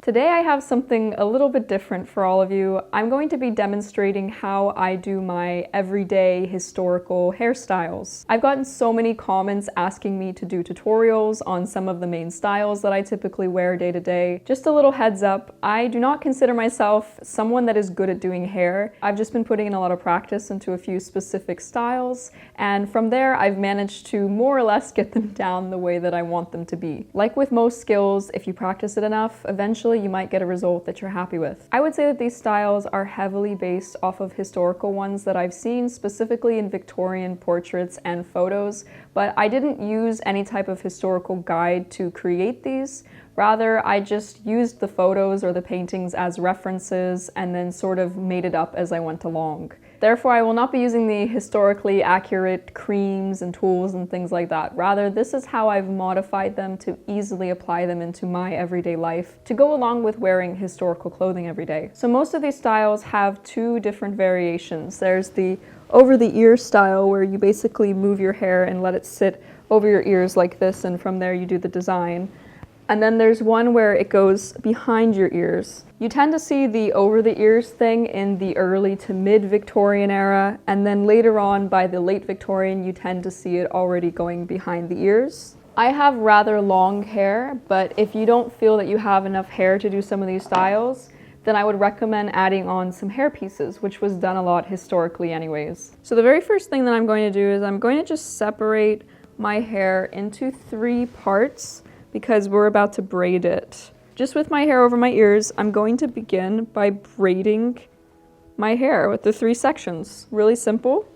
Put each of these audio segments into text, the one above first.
Today I have something a little bit different for all of you. I'm going to be demonstrating how I do my everyday historical hairstyles. I've gotten so many comments asking me to do tutorials on some of the main styles that I typically wear day to day. Just a little heads up, I do not consider myself someone that is good at doing hair. I've just been putting in a lot of practice into a few specific styles, and from there I've managed to more or less get them down the way that I want them to be. Like with most skills, if you practice it enough, eventually you might get a result that you're happy with. I would say that these styles are heavily based off of historical ones that I've seen, specifically in Victorian portraits and photos, but I didn't use any type of historical guide to create these. Rather, I just used the photos or the paintings as references and then sort of made it up as I went along. Therefore, I will not be using the historically accurate creams and tools and things like that. Rather, this is how I've modified them to easily apply them into my everyday life to go along with wearing historical clothing every day. So most of these styles have two different variations. There's the over the ear style, where you basically move your hair and let it sit over your ears like this, and from there you do the design. And then there's one where it goes behind your ears. You tend to see the over the ears thing in the early to mid-Victorian era, and then later on by the late Victorian you tend to see it already going behind the ears. I have rather long hair, but if you don't feel that you have enough hair to do some of these styles, then I would recommend adding on some hair pieces, which was done a lot historically anyways. So the very first thing that I'm going to do is I'm going to just separate my hair into 3 parts, because we're about to braid it. Just with my hair over my ears, I'm going to begin by braiding my hair with the 3 sections. Really simple.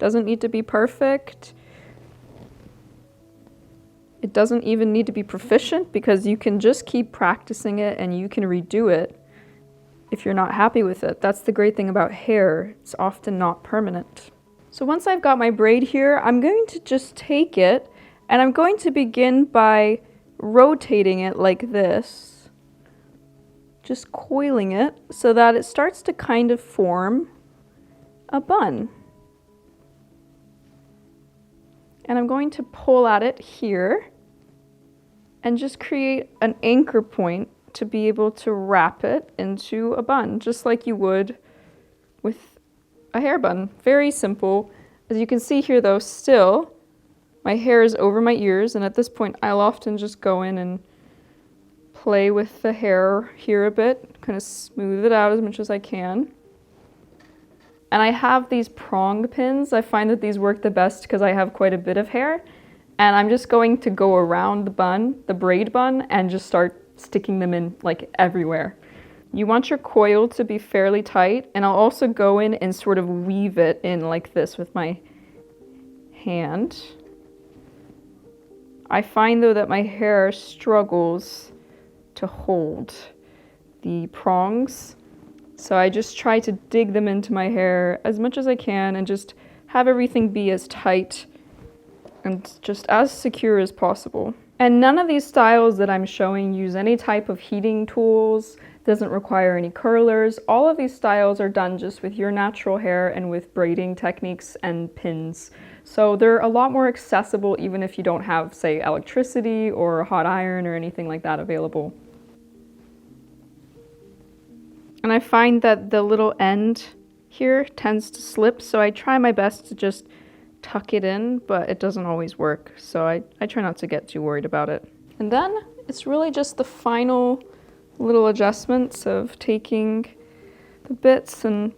Doesn't need to be perfect. It doesn't even need to be proficient, because you can just keep practicing it and you can redo it if you're not happy with it. That's the great thing about hair. It's often not permanent. So once I've got my braid here, I'm going to just take it and I'm going to begin by rotating it like this, just coiling it so that it starts to kind of form a bun. And I'm going to pull at it here and just create an anchor point to be able to wrap it into a bun, just like you would with a hair bun. Very simple. As you can see here though, still, my hair is over my ears, and at this point I'll often just go in and play with the hair here a bit, kind of smooth it out as much as I can. And I have these prong pins. I find that these work the best because I have quite a bit of hair, and I'm just going to go around the bun, the braid bun, and just start sticking them in like everywhere. You want your coil to be fairly tight, and I'll also go in and sort of weave it in like this with my hand. I find though that my hair struggles to hold the prongs, so I just try to dig them into my hair as much as I can and just have everything be as tight and just as secure as possible. And none of these styles that I'm showing use any type of heating tools, doesn't require any curlers. All of these styles are done just with your natural hair and with braiding techniques and pins. So they're a lot more accessible even if you don't have, say, electricity or a hot iron or anything like that available. And I find that the little end here tends to slip, so I try my best to just tuck it in, but it doesn't always work, so I try not to get too worried about it. And then it's really just the final little adjustments of taking the bits and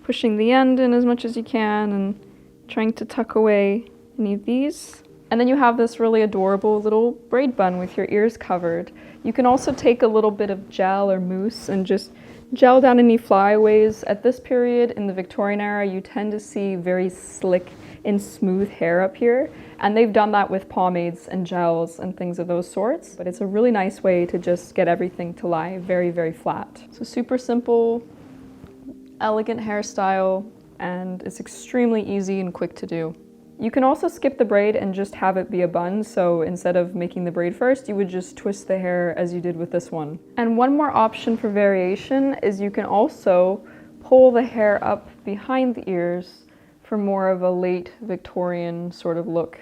pushing the end in as much as you can and trying to tuck away any of these. And then you have this really adorable little braid bun with your ears covered. You can also take a little bit of gel or mousse and just gel down any flyaways. At this period in the Victorian era, you tend to see very slick and smooth hair up here, and they've done that with pomades and gels and things of those sorts. But it's a really nice way to just get everything to lie very, very flat. So super simple, elegant hairstyle, and it's extremely easy and quick to do. You can also skip the braid and just have it be a bun, so instead of making the braid first, you would just twist the hair as you did with this one. And one more option for variation is you can also pull the hair up behind the ears for more of a late Victorian sort of look.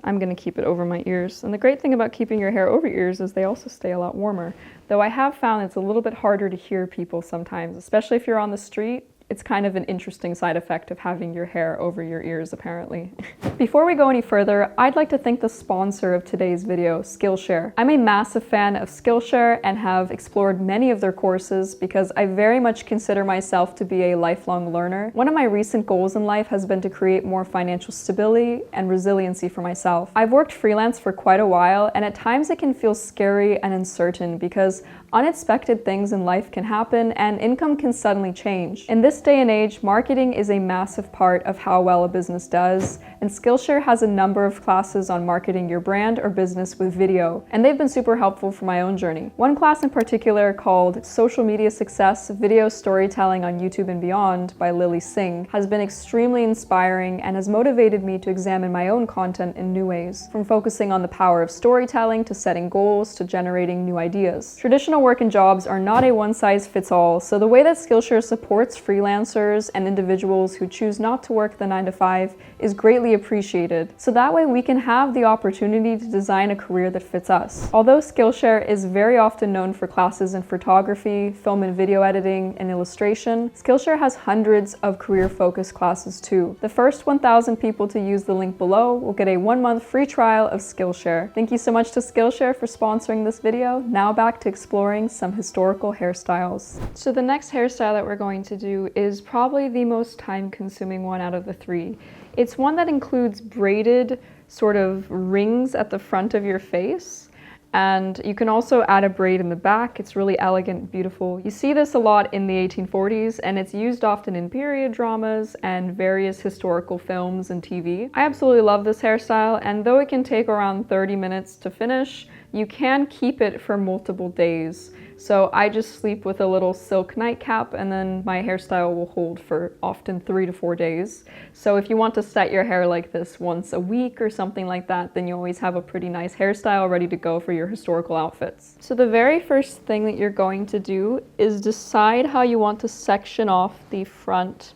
I'm gonna keep it over my ears. And the great thing about keeping your hair over your ears is they also stay a lot warmer. Though I have found it's a little bit harder to hear people sometimes, especially if you're on the street. It's kind of an interesting side effect of having your hair over your ears, apparently. Before we go any further, I'd like to thank the sponsor of today's video, Skillshare. I'm a massive fan of Skillshare and have explored many of their courses because I very much consider myself to be a lifelong learner. One of my recent goals in life has been to create more financial stability and resiliency for myself. I've worked freelance for quite a while, and at times it can feel scary and uncertain because unexpected things in life can happen and income can suddenly change. In this day and age, marketing is a massive part of how well a business does, and Skillshare has a number of classes on marketing your brand or business with video, and they've been super helpful for my own journey. One class in particular, called Social Media Success, Video Storytelling on YouTube and Beyond by Lily Singh, has been extremely inspiring and has motivated me to examine my own content in new ways, from focusing on the power of storytelling to setting goals to generating new ideas. Traditional work and jobs are not a one-size-fits-all, so the way that Skillshare supports freelancers and individuals who choose not to work the 9-to-5 is greatly appreciated, so that way we can have the opportunity to design a career that fits us. Although Skillshare is very often known for classes in photography, film and video editing, and illustration, Skillshare has hundreds of career-focused classes too. The first 1,000 people to use the link below will get a 1-month free trial of Skillshare. Thank you so much to Skillshare for sponsoring this video. Now back to exploring some historical hairstyles. So the next hairstyle that we're going to do is probably the most time-consuming one out of the three. It's one that includes braided sort of rings at the front of your face, and you can also add a braid in the back. It's really elegant, beautiful. You see this a lot in the 1840s, and it's used often in period dramas and various historical films and TV. I absolutely love this hairstyle, and though it can take around 30 minutes to finish, you can keep it for multiple days. So I just sleep with a little silk nightcap, and then my hairstyle will hold for often 3 to 4 days. So if you want to set your hair like this once a week or something like that, then you always have a pretty nice hairstyle ready to go for your historical outfits. So the very first thing that you're going to do is decide how you want to section off the front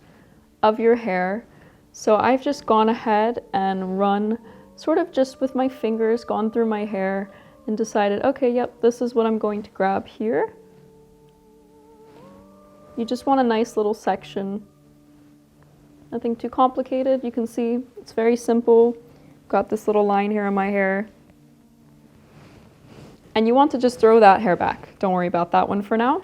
of your hair. So I've just gone ahead and run sort of just with my fingers, gone through my hair, and decided, okay, yep, this is what I'm going to grab here. You just want a nice little section. Nothing too complicated. You can see it's very simple. Got this little line here on my hair. And you want to just throw that hair back. Don't worry about that one for now.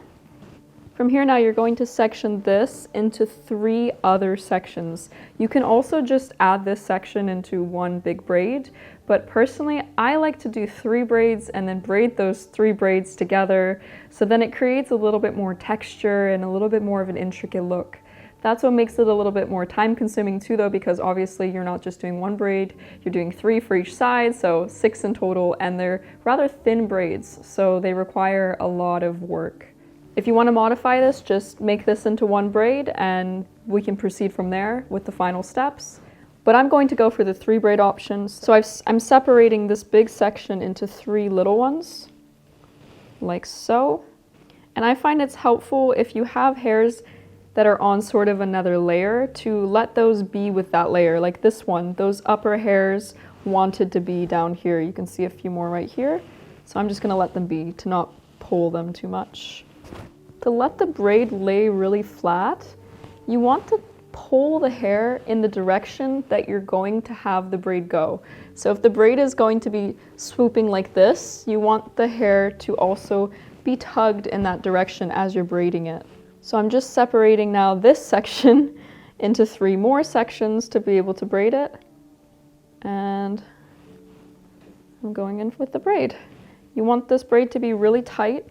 From here now, you're going to section this into 3 other sections. You can also just add this section into one big braid, but personally, I like to do 3 braids and then braid those 3 braids together, so then it creates a little bit more texture and a little bit more of an intricate look. That's what makes it a little bit more time consuming too though, because obviously you're not just doing 1 braid, you're doing 3 for each side, so 6 in total, and they're rather thin braids, so they require a lot of work. If you want to modify this, just make this into 1 braid and we can proceed from there with the final steps. But I'm going to go for the 3 braid option. So I'm separating this big section into 3 little ones, like so. And I find it's helpful if you have hairs that are on sort of another layer to let those be with that layer, like this one. Those upper hairs wanted to be down here. You can see a few more right here. So I'm just going to let them be to not pull them too much. To let the braid lay really flat, you want to pull the hair in the direction that you're going to have the braid go. So if the braid is going to be swooping like this, you want the hair to also be tugged in that direction as you're braiding it. So I'm just separating now this section into 3 more sections to be able to braid it. And I'm going in with the braid. You want this braid to be really tight.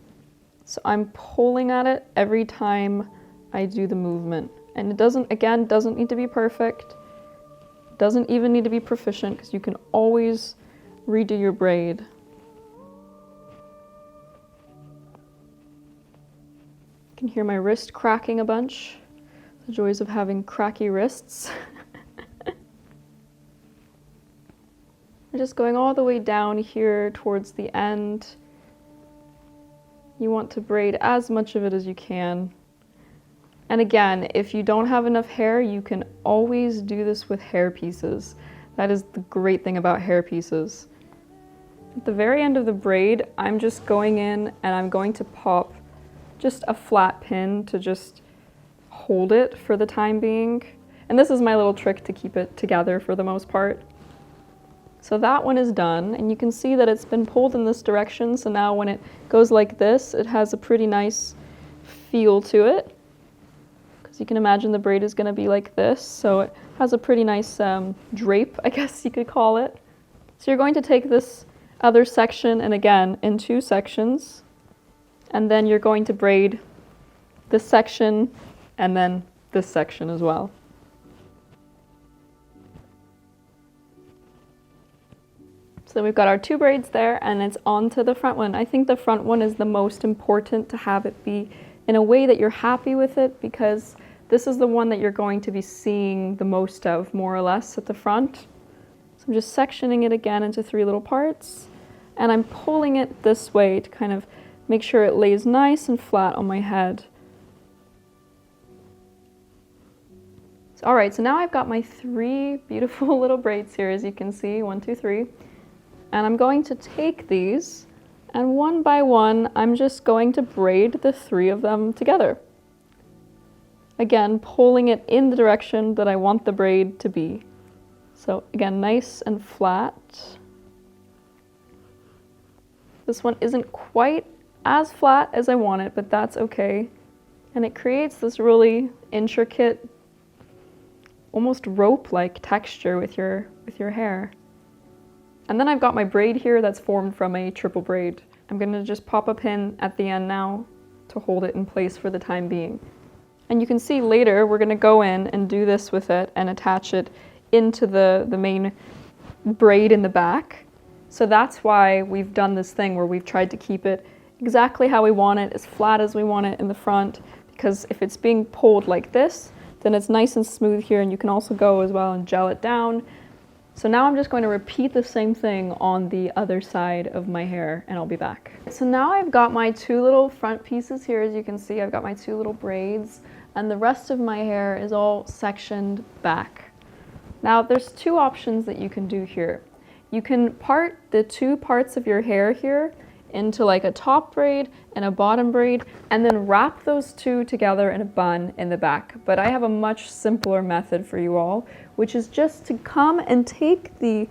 So I'm pulling at it every time I do the movement. And it doesn't need to be perfect. Doesn't even need to be proficient, because you can always redo your braid. You can hear my wrist cracking a bunch. The joys of having cracky wrists. I'm just going all the way down here towards the end. You want to braid as much of it as you can. And again, if you don't have enough hair, you can always do this with hair pieces. That is the great thing about hair pieces. At the very end of the braid, I'm just going in and I'm going to pop just a flat pin to just hold it for the time being. And this is my little trick to keep it together for the most part. So that one is done, and you can see that it's been pulled in this direction, so now when it goes like this, it has a pretty nice feel to it. Because you can imagine the braid is going to be like this, so it has a pretty nice drape, I guess you could call it. So you're going to take this other section, and again, in 2 sections, and then you're going to braid this section, and then this section as well. So we've got our 2 braids there, and it's on to the front one. I think the front one is the most important to have it be in a way that you're happy with it, because this is the one that you're going to be seeing the most of, more or less, at the front. So I'm just sectioning it again into 3 little parts, and I'm pulling it this way to kind of make sure it lays nice and flat on my head. All right, so now I've got my 3 beautiful little braids here, as you can see, 1, 2, 3. And I'm going to take these, and one by one, I'm just going to braid the 3 of them together. Again, pulling it in the direction that I want the braid to be. So again, nice and flat. This one isn't quite as flat as I want it, but that's okay. And it creates this really intricate, almost rope-like texture with your hair. And then I've got my braid here that's formed from a triple braid. I'm going to just pop a pin at the end now to hold it in place for the time being. And you can see later we're going to go in and do this with it and attach it into the main braid in the back. So that's why we've done this thing where we've tried to keep it exactly how we want it, as flat as we want it in the front, because if it's being pulled like this, then it's nice and smooth here, and you can also go as well and gel it down. So now I'm just going to repeat the same thing on the other side of my hair, and I'll be back. So now I've got my 2 little front pieces here. As you can see, I've got my 2 little braids, and the rest of my hair is all sectioned back. Now there's 2 options that you can do here. You can part the 2 parts of your hair here into like a top braid and a bottom braid, and then wrap those 2 together in a bun in the back. But I have a much simpler method for you all, which is just to come and take the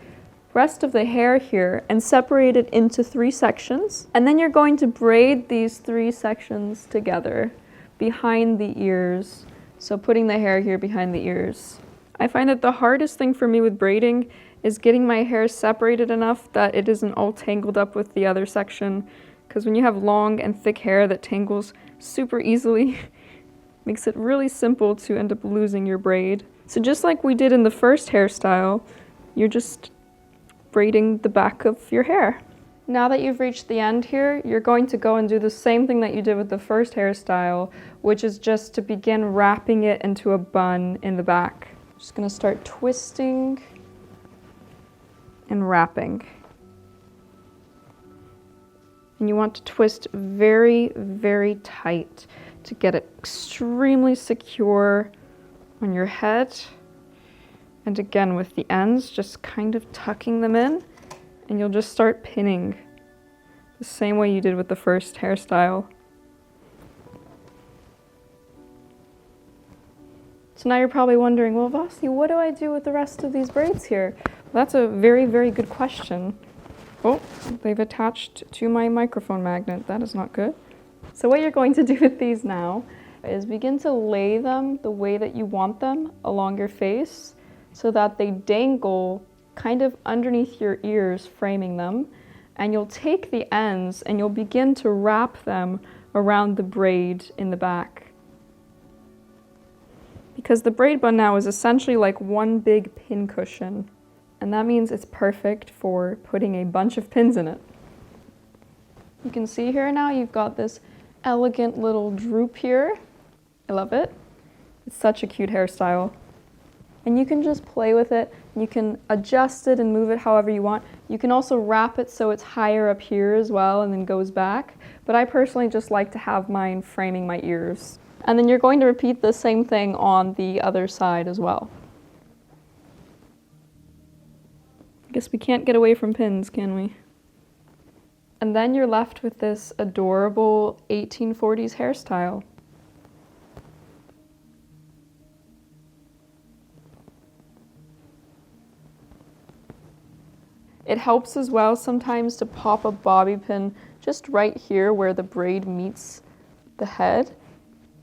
rest of the hair here and separate it into 3 sections. And then you're going to braid these 3 sections together behind the ears. So putting the hair here behind the ears. I find that the hardest thing for me with braiding is getting my hair separated enough that it isn't all tangled up with the other section. Because when you have long and thick hair that tangles super easily, makes it really simple to end up losing your braid. So just like we did in the first hairstyle, you're just braiding the back of your hair. Now that you've reached the end here, you're going to go and do the same thing that you did with the first hairstyle, which is just to begin wrapping it into a bun in the back. Just gonna start twisting and wrapping. And you want to twist very, very tight to get it extremely secure on your head. And again, with the ends, just kind of tucking them in, and you'll just start pinning the same way you did with the first hairstyle. So now you're probably wondering, well, Vasi, what do I do with the rest of these braids here? Well, that's a very, very good question. Oh, they've attached to my microphone magnet. That is not good. So what you're going to do with these now is begin to lay them the way that you want them along your face so that they dangle kind of underneath your ears, framing them. And you'll take the ends and you'll begin to wrap them around the braid in the back. Because the braid bun now is essentially like one big pin cushion. And that means it's perfect for putting a bunch of pins in it. You can see here now you've got this elegant little droop here. I love it. It's such a cute hairstyle. And you can just play with it. You can adjust it and move it however you want. You can also wrap it so it's higher up here as well and then goes back. But I personally just like to have mine framing my ears. And then you're going to repeat the same thing on the other side as well. I guess we can't get away from pins, can we? And then you're left with this adorable 1840s hairstyle. It helps as well sometimes to pop a bobby pin just right here where the braid meets the head,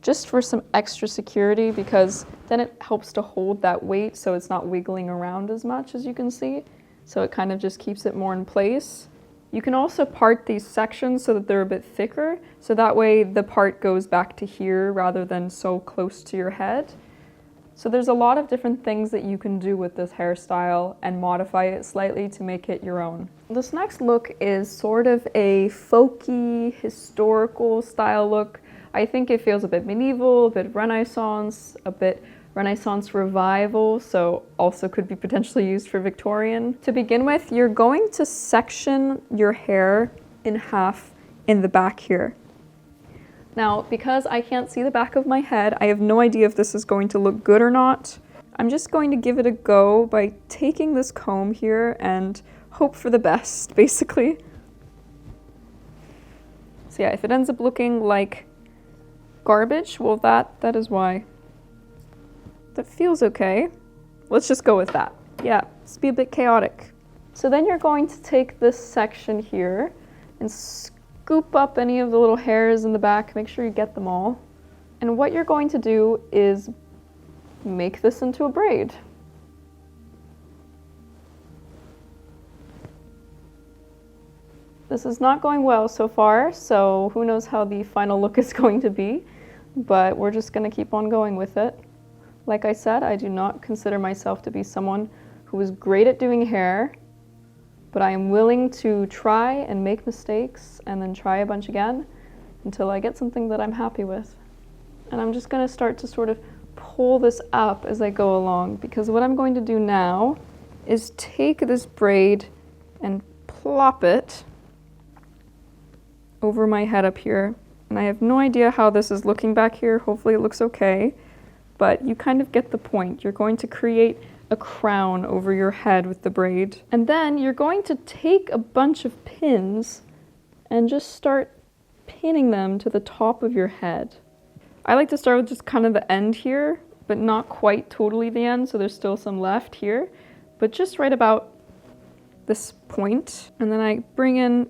just for some extra security, because then it helps to hold that weight so it's not wiggling around as much, as you can see. So it kind of just keeps it more in place. You can also part these sections so that they're a bit thicker, so that way the part goes back to here rather than so close to your head. So there's a lot of different things that you can do with this hairstyle and modify it slightly to make it your own. This next look is sort of a folky, historical style look. I think it feels a bit medieval, a bit Renaissance, a bit Renaissance revival, so also could be potentially used for Victorian. To begin with, you're going to section your hair in half in the back here. Now, because I can't see the back of my head, I have no idea if this is going to look good or not. I'm just going to give it a go by taking this comb here and hope for the best, basically. So yeah, if it ends up looking like garbage, well that is why. That feels okay. Let's just go with that. Yeah, let's be a bit chaotic. So then you're going to take this section here and scoop up any of the little hairs in the back, make sure you get them all. And what you're going to do is make this into a braid. This is not going well so far, so who knows how the final look is going to be, but we're just going to keep on going with it. Like I said, I do not consider myself to be someone who is great at doing hair, but I am willing to try and make mistakes and then try a bunch again until I get something that I'm happy with. And I'm just going to start to sort of pull this up as I go along, because what I'm going to do now is take this braid and plop it over my head up here. And I have no idea how this is looking back here. Hopefully it looks okay, but you kind of get the point. You're going to create a crown over your head with the braid. And then you're going to take a bunch of pins and just start pinning them to the top of your head. I like to start with just kind of the end here, but not quite totally the end, so there's still some left here, but just right about this point. And then I bring in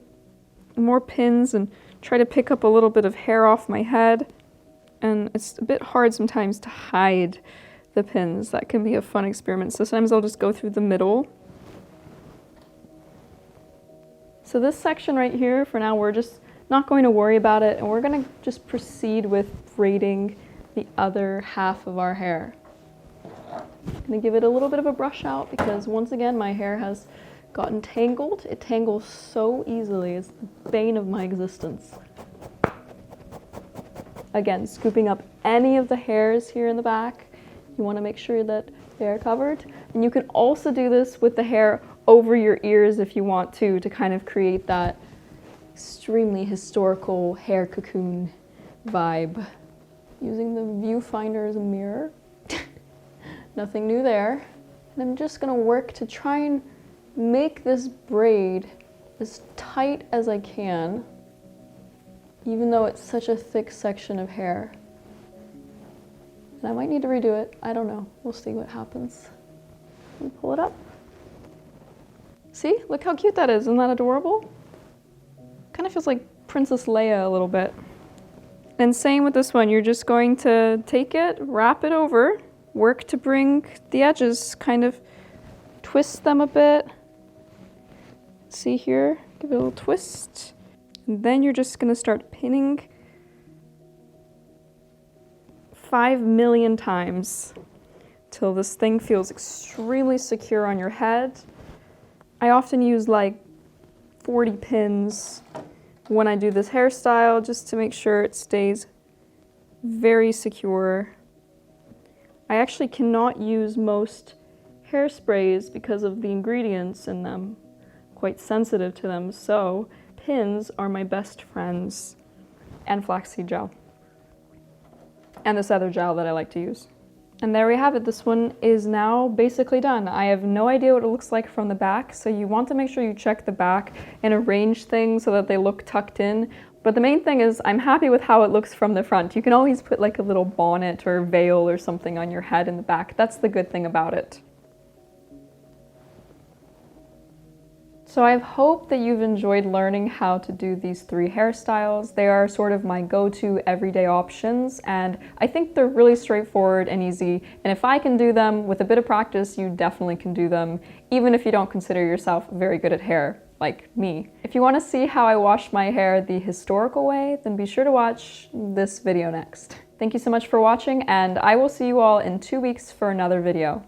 more pins and try to pick up a little bit of hair off my head. And it's a bit hard sometimes to hide the pins. That can be a fun experiment. So sometimes I'll just go through the middle. So this section right here, for now, we're just not going to worry about it, and we're going to just proceed with braiding the other half of our hair. I'm going to give it a little bit of a brush out because once again my hair has gotten tangled. It tangles so easily. It's the bane of my existence. Again, scooping up any of the hairs here in the back. You want to make sure that they're covered. And you can also do this with the hair over your ears if you want to kind of create that extremely historical hair cocoon vibe. Using the viewfinder as a mirror. Nothing new there. And I'm just going to work to try and make this braid as tight as I can, even though it's such a thick section of hair. And I might need to redo it. I don't know. We'll see what happens. Let me pull it up. See? Look how cute that is. Isn't that adorable? Kind of feels like Princess Leia a little bit. And same with this one. You're just going to take it, wrap it over, work to bring the edges, kind of twist them a bit. See here? Give it a little twist. And then you're just going to start pinning 5 million times till this thing feels extremely secure on your head. I often use like 40 pins when I do this hairstyle just to make sure it stays very secure. I actually cannot use most hairsprays because of the ingredients in them. Quite sensitive to them, so pins are my best friends, and flaxseed gel. And this other gel that I like to use. And there we have it. This one is now basically done. I have no idea what it looks like from the back, so you want to make sure you check the back and arrange things so that they look tucked in. But the main thing is I'm happy with how it looks from the front. You can always put like a little bonnet or veil or something on your head in the back. That's the good thing about it. So I hope that you've enjoyed learning how to do these 3 hairstyles. They are sort of my go-to everyday options, and I think they're really straightforward and easy. And if I can do them with a bit of practice, you definitely can do them, even if you don't consider yourself very good at hair, like me. If you want to see how I wash my hair the historical way, then be sure to watch this video next. Thank you so much for watching, and I will see you all in 2 weeks for another video.